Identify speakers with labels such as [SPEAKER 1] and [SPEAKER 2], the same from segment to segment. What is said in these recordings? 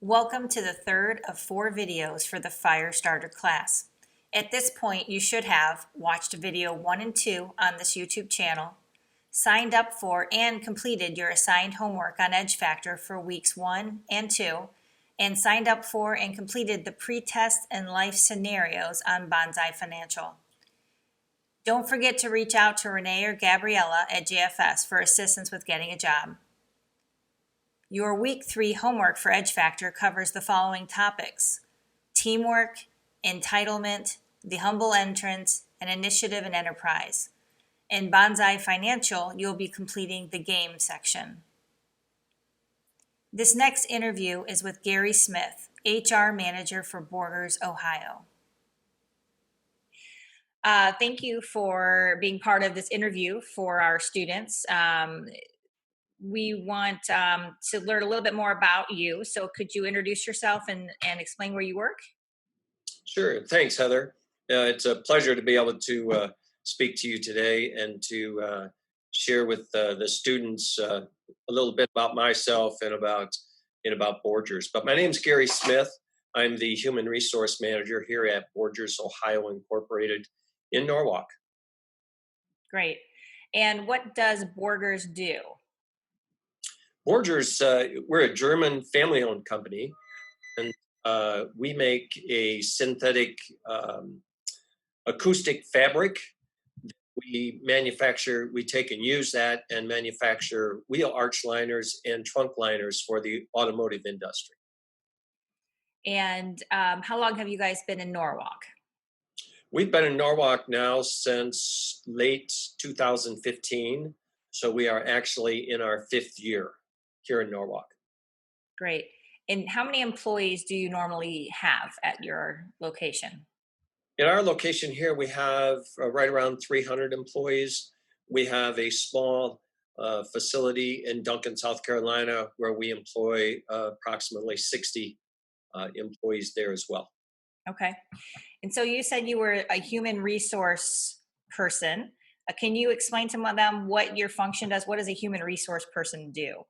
[SPEAKER 1] Welcome to the third of 4 videos for the Fyre Starter class. At this point, you should have watched video 1 and 2 on this YouTube channel, signed up for and completed your assigned homework on Edge Factor for weeks 1 and 2, and signed up for and completed the pre-test and life scenarios on Bonsai Financial. Don't forget to reach out to Renee or Gabriella at JFS for assistance with getting a job. Your Week 3 homework for Edge Factor covers the following topics: teamwork, entitlement, the humble entrance, and initiative and enterprise. In Bonsai Financial, you'll be completing the game section. This next interview is with Gary Smith, HR Manager for Borgers, Ohio. Thank you for being part of this interview for our students. We want to learn a little bit more about you. So could you introduce yourself and explain where you work?
[SPEAKER 2] Sure. Thanks, Heather. It's a pleasure to be able to speak to you today and to share with the students a little bit about myself and about Borgers. But my name's Gary Smith. I'm the Human Resource Manager here at Borgers, Ohio Incorporated in Norwalk.
[SPEAKER 1] Great. And what does Borgers do?
[SPEAKER 2] Borgers, we're a German family-owned company, and we make a synthetic acoustic fabric. We take and use that and manufacture wheel arch liners and trunk liners for the automotive industry.
[SPEAKER 1] And how long have you guys been in Norwalk?
[SPEAKER 2] We've been in Norwalk now since late 2015, so we are actually in our 5th year here in Norwalk.
[SPEAKER 1] Great. And how many employees do you normally have at your location?
[SPEAKER 2] In our location here, we have right around 300 employees. We have a small facility in Duncan, South Carolina, where we employ approximately 60 employees there as well.
[SPEAKER 1] Okay. And so you said you were a human resource person. Can you explain to them what your function does? What does a human resource person do?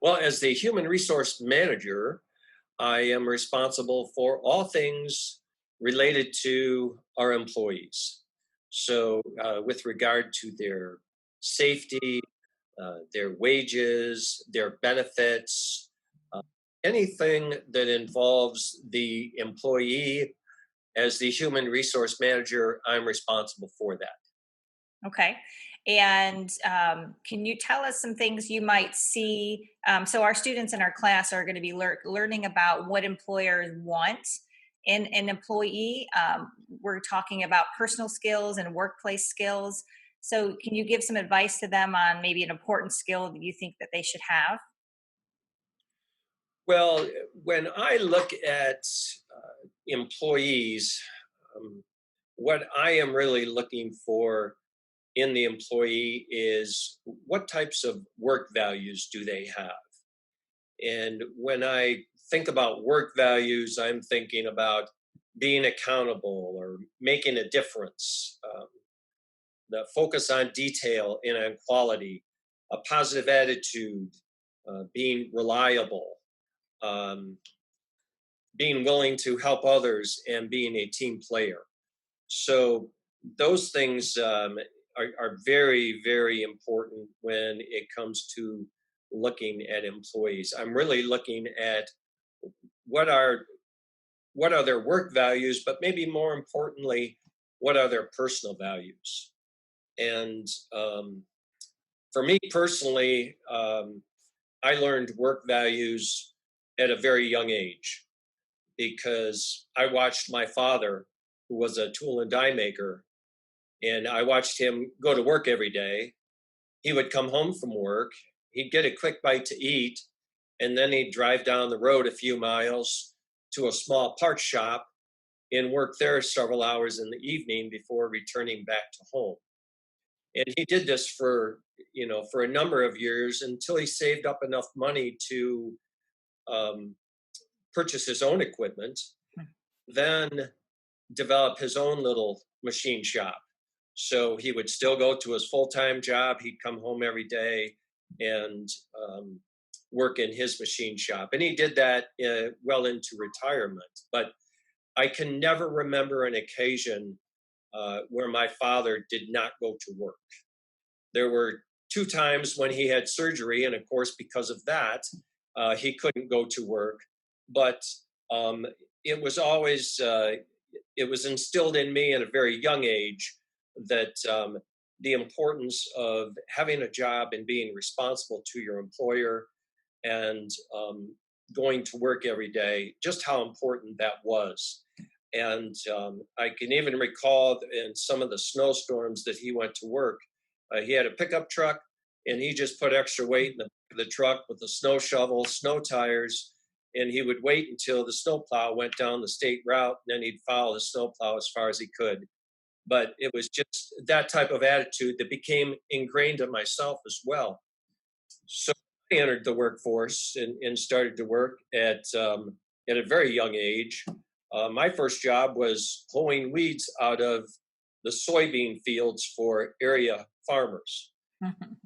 [SPEAKER 2] Well, as the human resource manager, I am responsible for all things related to our employees. So with regard to their safety, their wages, their benefits, anything that involves the employee, as the human resource manager, I'm responsible for that.
[SPEAKER 1] Okay. And can you tell us some things you might see? So our students in our class are going to be learning about what employers want in an employee. We're talking about personal skills and workplace skills. So can you give some advice to them on maybe an important skill that you think that they should have?
[SPEAKER 2] Well, when I look at employees, what I am really looking for in the employee is what types of work values do they have? And when I think about work values, I'm thinking about being accountable or making a difference, the focus on detail and on quality, a positive attitude, being reliable, being willing to help others, and being a team player. So those things are very, very important when it comes to looking at employees. I'm really looking at what are their work values, but maybe more importantly, what are their personal values? And for me personally, I learned work values at a very young age because I watched my father, who was a tool and die maker, and I watched him go to work every day. He would come home from work, he'd get a quick bite to eat, and then he'd drive down the road a few miles to a small parts shop and work there several hours in the evening before returning back to home. And he did this for a number of years until he saved up enough money to purchase his own equipment, then develop his own little machine shop. So he would still go to his full-time job. He'd come home every day and work in his machine shop. And he did that well into retirement. But I can never remember an occasion where my father did not go to work. There were two times when he had surgery, and of course, because of that, he couldn't go to work. But um, it was always it was instilled in me at a very young age that the importance of having a job and being responsible to your employer and going to work every day, just how important that was. And I can even recall in some of the snowstorms that he went to work, he had a pickup truck and he just put extra weight in the back of the truck with the snow shovel, snow tires, and he would wait until the snowplow went down the state route and then he'd follow the snowplow as far as he could. But it was just that type of attitude that became ingrained in myself as well. So I entered the workforce and started to work at a very young age. My first job was pulling weeds out of the soybean fields for area farmers.
[SPEAKER 1] Mhm.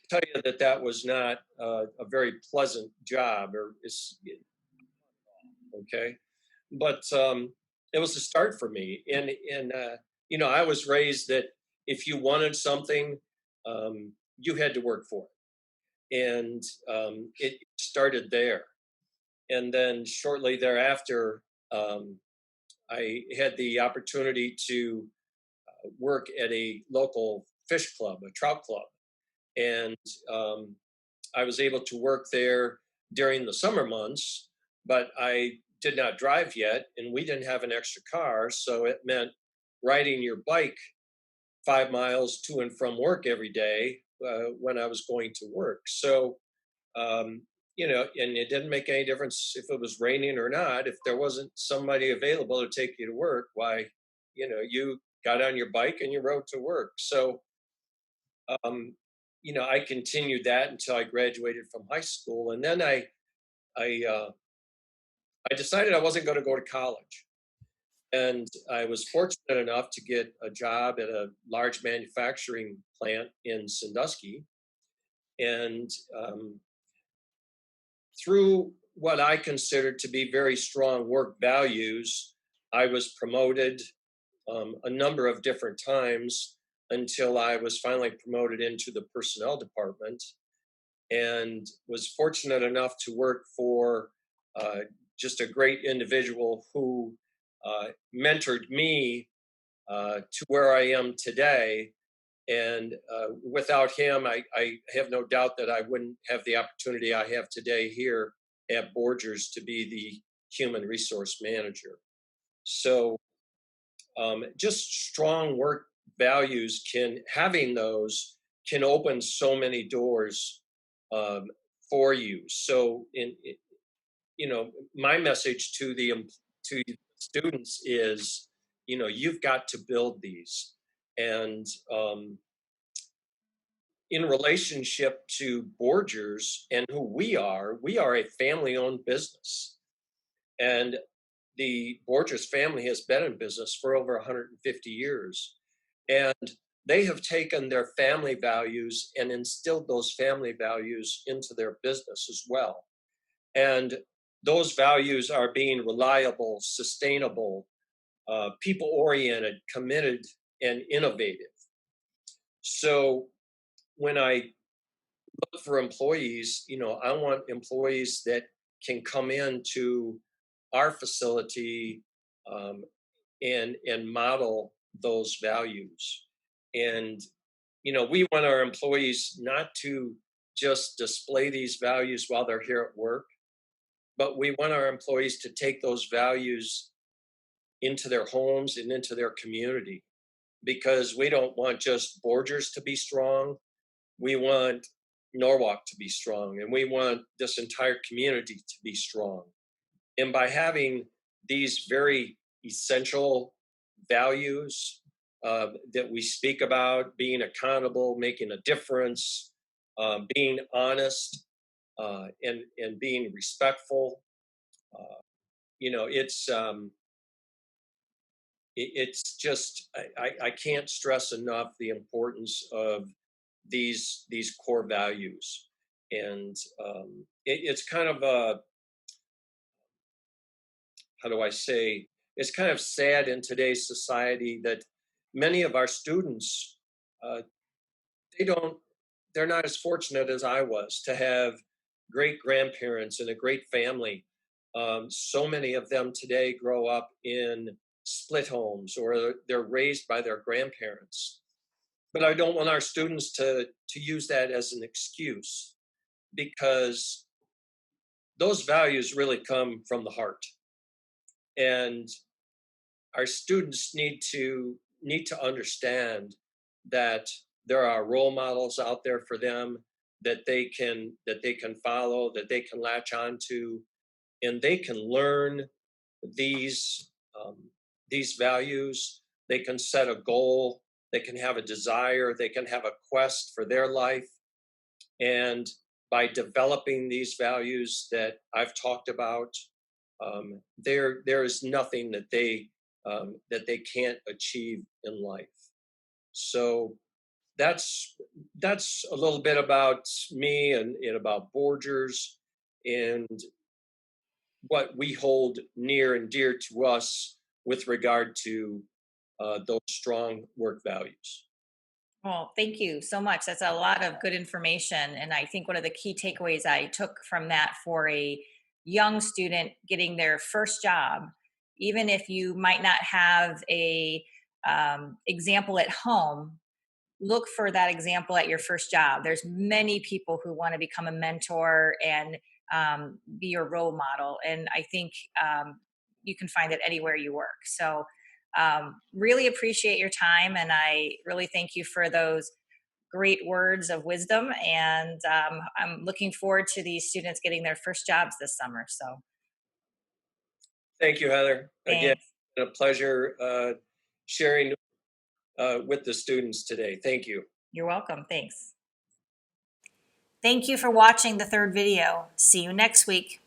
[SPEAKER 2] Tell you that that was not a very pleasant job, or is okay, but it was a start for me. And you know, I was raised that if you wanted something, you had to work for it, and it started there. And then shortly thereafter, um, I had the opportunity to work at a local fish club, a trout club, and um, I was able to work there during the summer months, but I did not drive yet, and we didn't have an extra car, so it meant riding your bike 5 miles to and from work every day when I was going to work. So um, you know, and it didn't make any difference if it was raining or not. If there wasn't somebody available to take you to work, why, you know, you got on your bike and you rode to work. So, um, you know, I continued that until I graduated from high school, and then I, I decided I wasn't going to go to college, and I was fortunate enough to get a job at a large manufacturing plant in Sandusky, and through what I considered to be very strong work values, I was promoted a number of different times until I was finally promoted into the personnel department and was fortunate enough to work for uh, just a great individual who mentored me to where I am today. And without him, I have no doubt that I wouldn't have the opportunity I have today here at Borgers to be the human resource manager. So just strong work values having those can open so many doors um, for you. So you know, my message to to students is, you know, you've got to build these. And in relationship to Borgers and who we are a family owned business. And the Borgers family has been in business for over 150 years. And they have taken their family values and instilled those family values into their business as well. And those values are being reliable, sustainable, people oriented, committed, and innovative. So when I look for employees, you know, I want employees that can come into our facility um, and model those values. And you know, we want our employees not to just display these values while they're here at work, but we want our employees to take those values into their homes and into their community, because we don't want just Borgers to be strong. We want Norwalk to be strong, and we want this entire community to be strong. And by having these very essential values that we speak about, being accountable, making a difference, being honest, and being respectful, uh, you know, it's just I can't stress enough the importance of these core values. And it's kind of a, how do I say, it's kind of sad in today's society that many of our students, uh, they don't, they're not as fortunate as I was to have great grandparents and a great family. So many of them today grow up in split homes or they're raised by their grandparents. But I don't want our students to use that as an excuse, because those values really come from the heart. And our students need to understand that there are role models out there for them that they can follow, that they can latch on to, and they can learn these um, these values. They can set a goal. They can have a desire. They can have a quest for their life, and by developing these values that I've talked about, there is nothing that they can't achieve in life. So that's a little bit about me and about Borgers and what we hold near and dear to us with regard to those strong work values.
[SPEAKER 1] Well, thank you so much. That's a lot of good information. And I think one of the key takeaways I took from that for a young student getting their first job, even if you might not have a example at home, look for that example at your first job. There's many people who want to become a mentor and be your role model. And I think you can find it anywhere you work. So really appreciate your time. And I really thank you for those great words of wisdom. And I'm looking forward to these students getting their first jobs this summer. So
[SPEAKER 2] Thank you, Heather. Again,
[SPEAKER 1] thanks.
[SPEAKER 2] a pleasure sharing with the students today. Thank you.
[SPEAKER 1] You're welcome. Thanks. Thank you for watching the third video. See you next week.